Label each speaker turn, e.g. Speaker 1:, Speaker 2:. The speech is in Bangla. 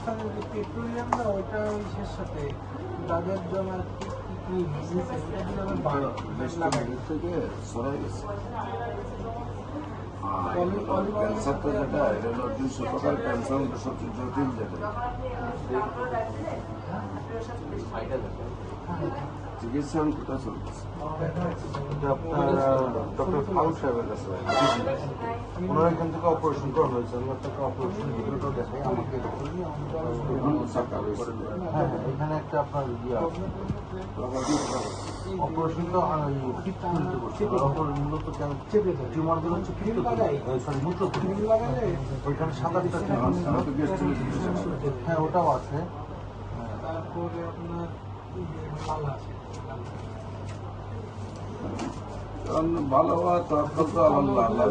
Speaker 1: কবরস্থানের যে পেট্রোলিয়াম না ওইটা ইসের সাথে তাদের জন্য কি বিজনেস এটা দিয়ে আবার বাড়ে
Speaker 2: থেকে সরাই গেছে। ক্যান্সারটা যেটা এটা হলো 200 টাকার ক্যান্সার সবচেয়ে জটিল যেটা চিকিৎসা কোথা চলতেছে
Speaker 3: আপনার ডক্টর ফারুক সাহেবের কাছে ওনার এখান থেকে অপারেশন করা হয়েছে। আমি আপনাকে অপারেশন ভিডিওটা দেখাই। আমাকে হ্যাঁ এখানে একটা আপনার অপারেশনটা পিত্তথলিতে করছে। মূলত টিউমারগুলো হচ্ছে সরি মূত্রথলি। ওইখানে 7-8টা টিউমার ছিল। হ্যাঁ ওটাও আছে।
Speaker 1: তারপরে আপনার মালা আছে
Speaker 2: ভালো হওয়া তখন তো আল্লাহ আল্লাহ